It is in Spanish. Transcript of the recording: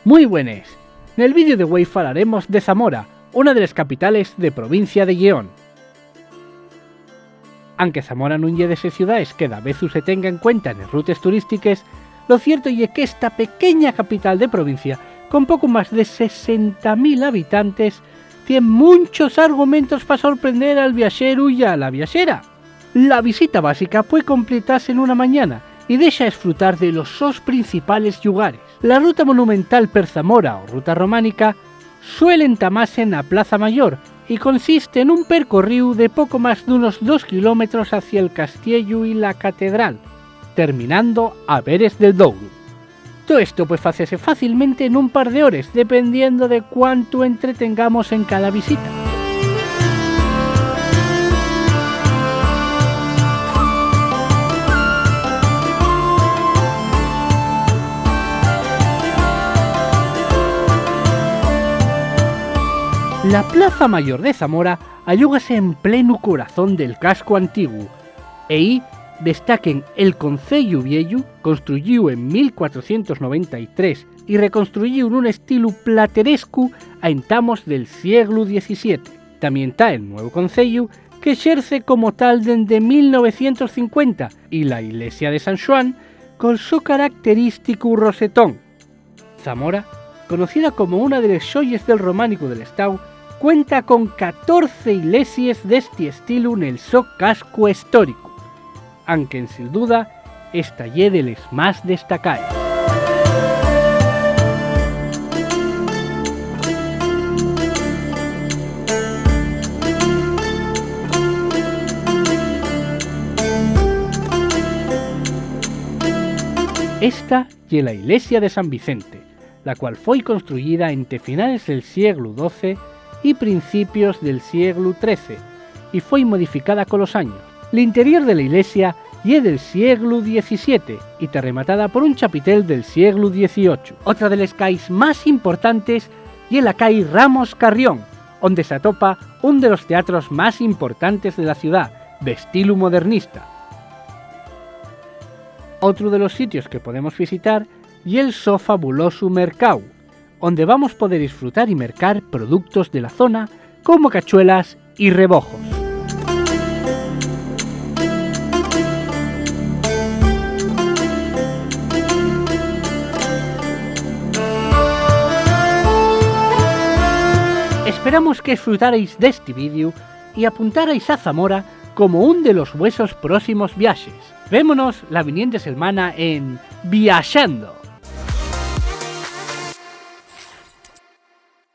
Muy buenas. Nel vídeo de hoy falaremos de Zamora, una de las capitales de provincia de Lleón. Aunque Zamora non lle dese ciudades que da vezu se tenga en cuenta en rutas turísticas, lo cierto é que esta pequeña capital de provincia, con poco más de 60.000 habitantes, tiene muchos argumentos para sorprender al viajero y a la viajera. La visita básica puede completarse en una mañana y deja disfrutar de los sos principales lugares. La ruta monumental per Zamora o ruta románica suele entamarse en la Plaza Mayor y consiste en un percorrido de poco más de unos 2 kilómetros hacia el castillo y la catedral, terminando a Veres del Douro. Todo esto puede hacerse fácilmente en un par de horas, dependiendo de cuánto entretengamos en cada visita. La Plaza Mayor de Zamora allúgase en pleno corazón del casco antiguo, e ahí destaquen el Concello Viejo, construido en 1493 y reconstruido en un estilo plateresco a entamos del siglo XVII. También está el nuevo Concello, que ejerce como tal desde 1950, y la iglesia de San Xoán, con su característico rosetón. Zamora, conocida como una de las joyas del románico del Estado, cuenta con 14 iglesias de este estilo en el so casco histórico, aunque sin duda esta ye de les más destacadas. Esta ye la iglesia de San Vicente, la cual fue construida entre finales del siglo XII y principios del siglo XIII, y fue modificada con los años. El interior de la iglesia es del siglo XVII y está rematada por un chapitel del siglo XVIII. Otra de las calles más importantes es la calle Ramos Carrión, donde se atopa uno de los teatros más importantes de la ciudad, de estilo modernista. Otro de los sitios que podemos visitar es el so fabuloso mercado, donde vamos a poder disfrutar y mercar productos de la zona como cachuelas y rebojos. Esperamos que disfrutarais de este vídeo y apuntarais a Zamora como uno de los vuesos próximos viajes. Vémonos la viniente semana en Viajando.